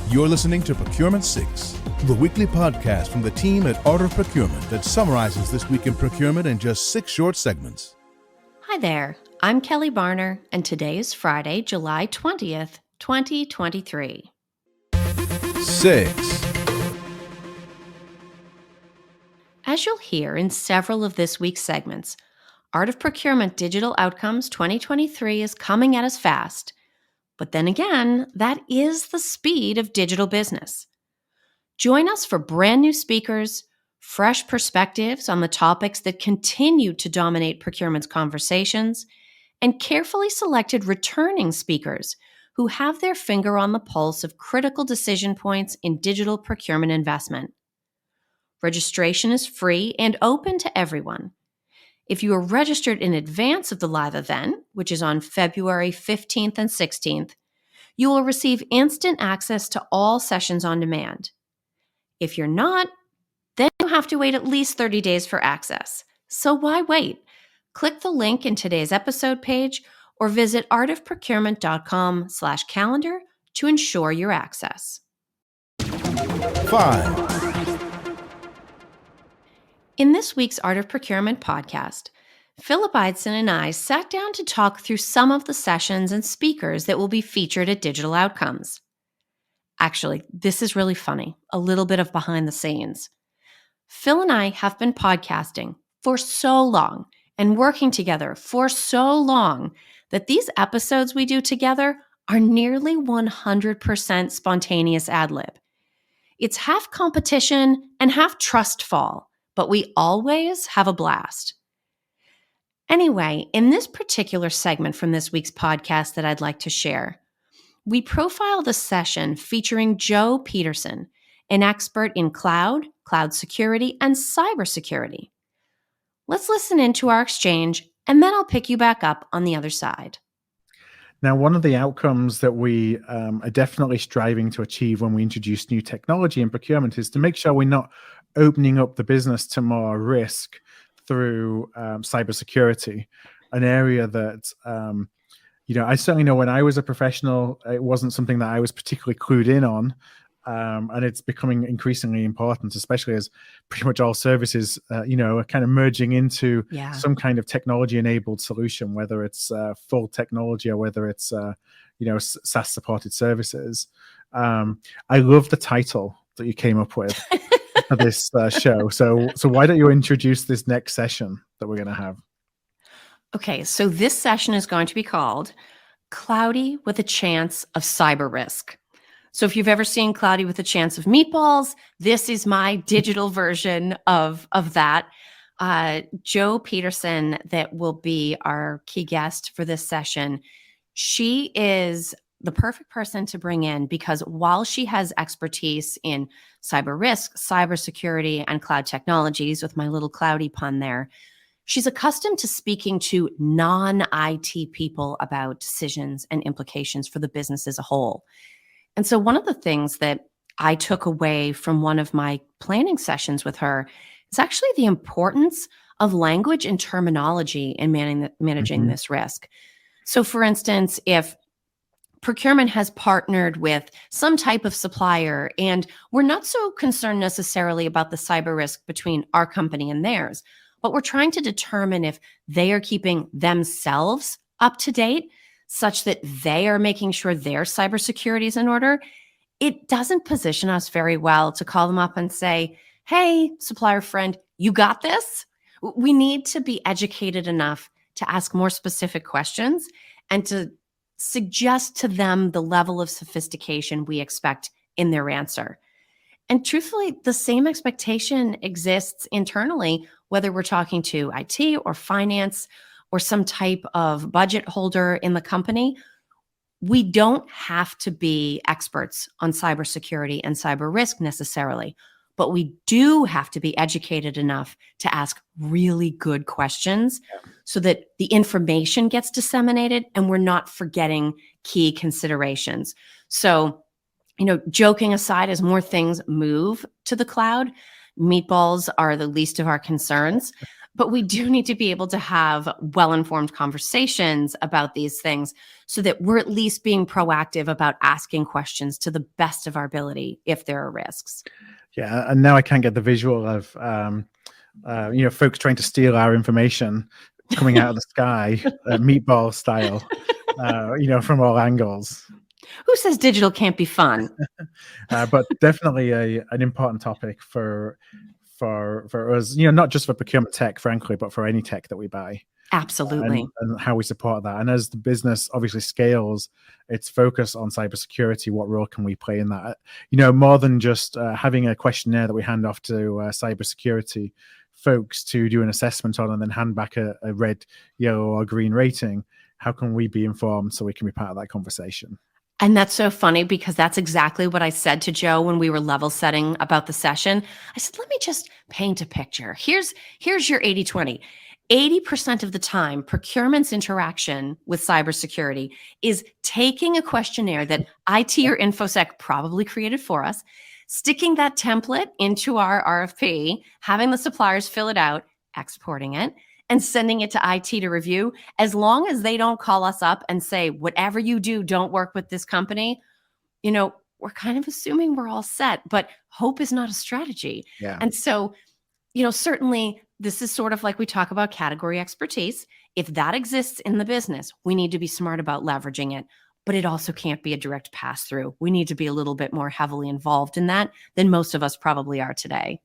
You're listening to Procurement 6, the weekly podcast from the team at Art of Procurement that summarizes this week in procurement in just 6 short segments. Hi there, I'm Kelly Barner, and today is Friday, July 20th, 2023. 6. As you'll hear in several of this week's segments, Art of Procurement Digital Outcomes 2023 is coming at us fast. But then again, that is the speed of digital business. Join us for brand new speakers, fresh perspectives on the topics that continue to dominate procurement's conversations, and carefully selected returning speakers who have their finger on the pulse of critical decision points in digital procurement investment. Registration is free and open to everyone. If you are registered in advance of the live event, which is on February 15th and 16th, you will receive instant access to all sessions on demand. If you're not, then you have to wait at least 30 days for access. So why wait? Click the link in today's episode page or visit artofprocurement.com/calendar to ensure your access. 5. In this week's Art of Procurement podcast, Philip Eidson and I sat down to talk through some of the sessions and speakers that will be featured at Digital Outcomes. Actually, this is really funny, a little bit of behind the scenes. Phil and I have been podcasting for so long and working together for so long that these episodes we do together are nearly 100% spontaneous ad-lib. It's half competition and half trust fall, but we always have a blast. Anyway, in this particular segment from this week's podcast that I'd like to share, we profiled a session featuring Joe Peterson, an expert in cloud security, and cybersecurity. Let's listen into our exchange, and then I'll pick you back up on the other side. Now, one of the outcomes that we are definitely striving to achieve when we introduce new technology in procurement is to make sure we're not opening up the business to more risk through cybersecurity, an area that, I certainly know when I was a professional, it wasn't something that I was particularly clued in on. And it's becoming increasingly important, especially as pretty much all services, are kind of merging into some kind of technology-enabled solution, whether it's full technology or whether it's, SaaS-supported services. I love the title that you came up with for this show. So why don't you introduce this next session that we're going to have? Okay, so this session is going to be called Cloudy with a Chance of Cyber Risk. So if you've ever seen Cloudy with a Chance of Meatballs, this is my digital version of that. Joe Peterson, that will be our key guest for this session, she is the perfect person to bring in because while she has expertise in cyber risk, cybersecurity, and cloud technologies, with my little cloudy pun there, she's accustomed to speaking to non-IT people about decisions and implications for the business as a whole. And so one of the things that I took away from one of my planning sessions with her is actually the importance of language and terminology in managing this risk. So for instance, if procurement has partnered with some type of supplier and we're not so concerned necessarily about the cyber risk between our company and theirs, but we're trying to determine if they are keeping themselves up to date such that they are making sure their cybersecurity is in order, it doesn't position us very well to call them up and say, hey, supplier friend, you got this? We need to be educated enough to ask more specific questions and to suggest to them the level of sophistication we expect in their answer. And truthfully, the same expectation exists internally, whether we're talking to IT or finance or some type of budget holder in the company. We don't have to be experts on cybersecurity and cyber risk necessarily, but we do have to be educated enough to ask really good questions so that the information gets disseminated and we're not forgetting key considerations. So, joking aside, as more things move to the cloud, meatballs are the least of our concerns. But we do need to be able to have well-informed conversations about these things so that we're at least being proactive about asking questions to the best of our ability if there are risks. Yeah, and now I can't get the visual of folks trying to steal our information coming out of the sky, meatball style, from all angles. Who says digital can't be fun? But definitely an important topic for us, not just for procurement tech, frankly, but for any tech that we buy. Absolutely. And how we support that. And as the business obviously scales its focus on cybersecurity, what role can we play in that? More than just having a questionnaire that we hand off to cybersecurity folks to do an assessment on and then hand back a red, yellow, or green rating. How can we be informed so we can be part of that conversation? And that's so funny because that's exactly what I said to Joe when we were level setting about the session. I said, let me just paint a picture. Here's your 80-20. 80% of the time, procurement's interaction with cybersecurity is taking a questionnaire that IT or InfoSec probably created for us, sticking that template into our RFP, having the suppliers fill it out, exporting it, and sending it to IT to review. As long as they don't call us up and say, whatever you do, don't work with this company, we're kind of assuming we're all set, but hope is not a strategy. Yeah. And so, certainly this is sort of like we talk about category expertise. If that exists in the business, we need to be smart about leveraging it, but it also can't be a direct pass through. We need to be a little bit more heavily involved in that than most of us probably are today.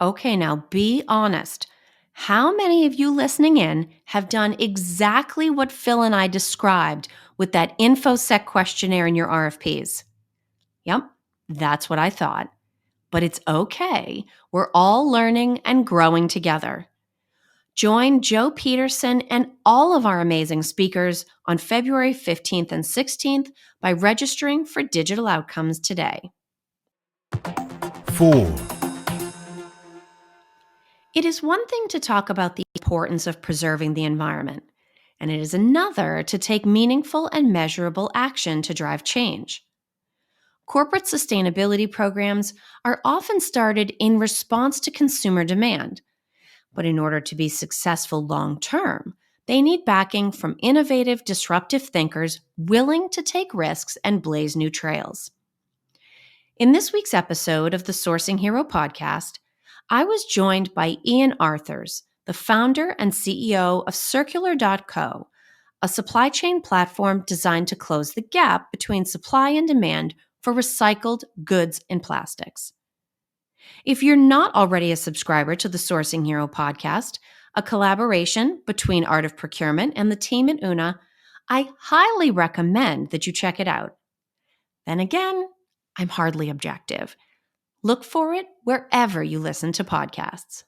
Okay, now be honest. How many of you listening in have done exactly what Phil and I described with that InfoSec questionnaire in your RFPs? Yep, that's what I thought. But it's okay. We're all learning and growing together. Join Joe Peterson and all of our amazing speakers on February 15th and 16th by registering for Digital Outcomes today. 4. It is one thing to talk about the importance of preserving the environment, and it is another to take meaningful and measurable action to drive change. Corporate sustainability programs are often started in response to consumer demand, but in order to be successful long-term, they need backing from innovative, disruptive thinkers willing to take risks and blaze new trails. In this week's episode of the Sourcing Hero podcast, I was joined by Ian Arthurs, the founder and CEO of Circular.co, a supply chain platform designed to close the gap between supply and demand for recycled goods and plastics. If you're not already a subscriber to the Sourcing Hero podcast, a collaboration between Art of Procurement and the team at Una, I highly recommend that you check it out. Then again, I'm hardly objective. Look for it wherever you listen to podcasts.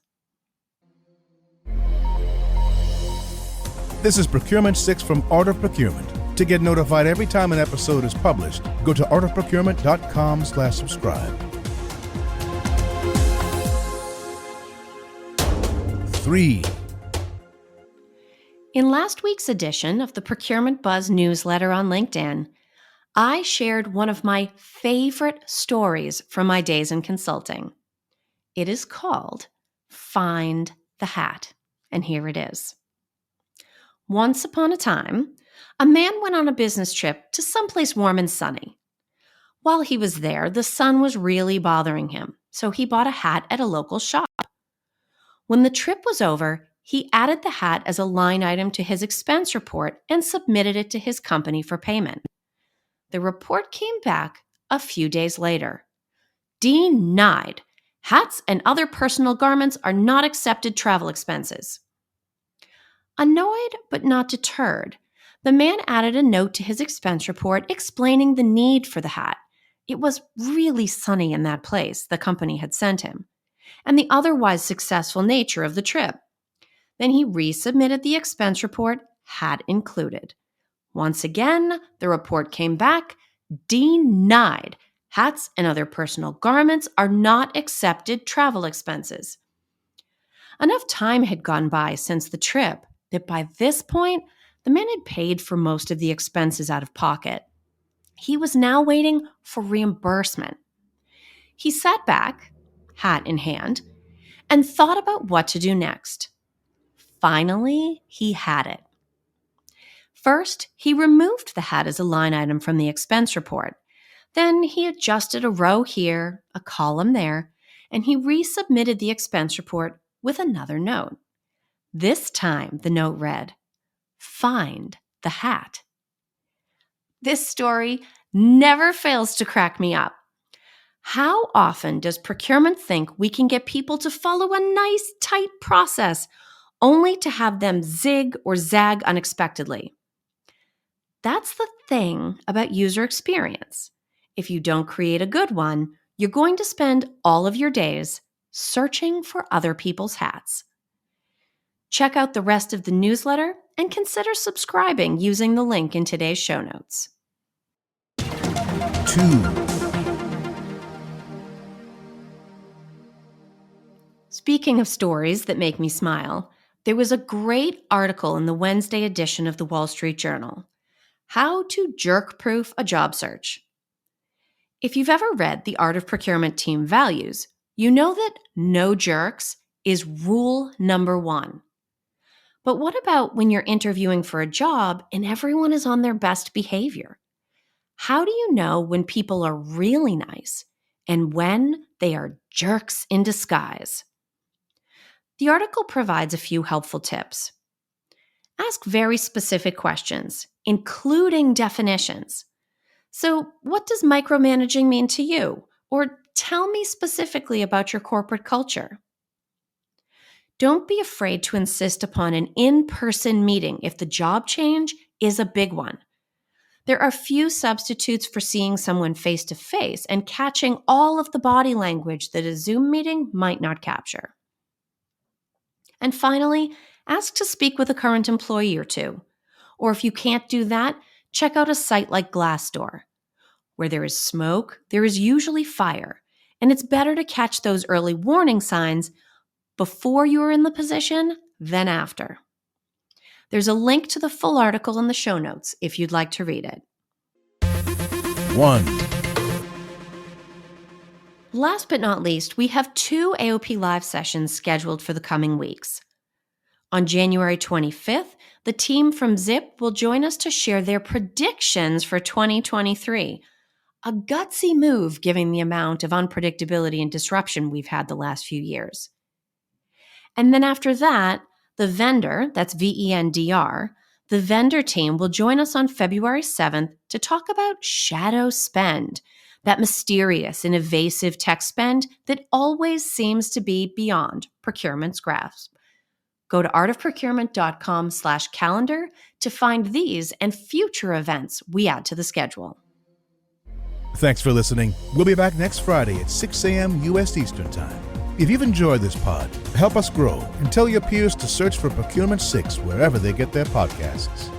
This is Procurement 6 from Art of Procurement. To get notified every time an episode is published, go to artofprocurement.com/subscribe. 3. In last week's edition of the Procurement Buzz newsletter on LinkedIn, I shared one of my favorite stories from my days in consulting. It is called Find the Hat, and here it is. Once upon a time, a man went on a business trip to someplace warm and sunny. While he was there, the sun was really bothering him, so he bought a hat at a local shop. When the trip was over, he added the hat as a line item to his expense report and submitted it to his company for payment. The report came back a few days later. Denied. Hats and other personal garments are not accepted travel expenses. Annoyed but not deterred, the man added a note to his expense report explaining the need for the hat. It was really sunny in that place the company had sent him, and the otherwise successful nature of the trip. Then he resubmitted the expense report, hat included. Once again, the report came back, denied. Hats and other personal garments are not accepted travel expenses. Enough time had gone by since the trip that by this point, the man had paid for most of the expenses out of pocket. He was now waiting for reimbursement. He sat back, hat in hand, and thought about what to do next. Finally, he had it. First, he removed the hat as a line item from the expense report. Then he adjusted a row here, a column there, and he resubmitted the expense report with another note. This time, the note read, "Find the hat." This story never fails to crack me up. How often does procurement think we can get people to follow a nice, tight process only to have them zig or zag unexpectedly? That's the thing about user experience. If you don't create a good one, you're going to spend all of your days searching for other people's hats. Check out the rest of the newsletter and consider subscribing using the link in today's show notes. 2. Speaking of stories that make me smile, there was a great article in the Wednesday edition of the Wall Street Journal, How to Jerk-Proof a Job Search. If you've ever read The Art of Procurement Team Values, you know that no jerks is rule number 1. But what about when you're interviewing for a job and everyone is on their best behavior? How do you know when people are really nice and when they are jerks in disguise? The article provides a few helpful tips. Ask very specific questions, including definitions. So, what does micromanaging mean to you? Or tell me specifically about your corporate culture. Don't be afraid to insist upon an in-person meeting if the job change is a big one. There are few substitutes for seeing someone face-to-face and catching all of the body language that a Zoom meeting might not capture. And finally, ask to speak with a current employee or two. Or if you can't do that, check out a site like Glassdoor. Where there is smoke, there is usually fire, and it's better to catch those early warning signs before you are in the position than after. There's a link to the full article in the show notes if you'd like to read it. 1. Last but not least, we have 2 AOP Live sessions scheduled for the coming weeks. On January 25th, the team from Zip will join us to share their predictions for 2023, a gutsy move given the amount of unpredictability and disruption we've had the last few years. And then after that, the vendor, that's VENDR, the vendor team will join us on February 7th to talk about shadow spend, that mysterious and evasive tech spend that always seems to be beyond procurement's grasp. Go to artofprocurement.com/calendar to find these and future events we add to the schedule. Thanks for listening. We'll be back next Friday at 6 a.m. U.S. Eastern Time. If you've enjoyed this pod, help us grow and tell your peers to search for Procurement 6 wherever they get their podcasts.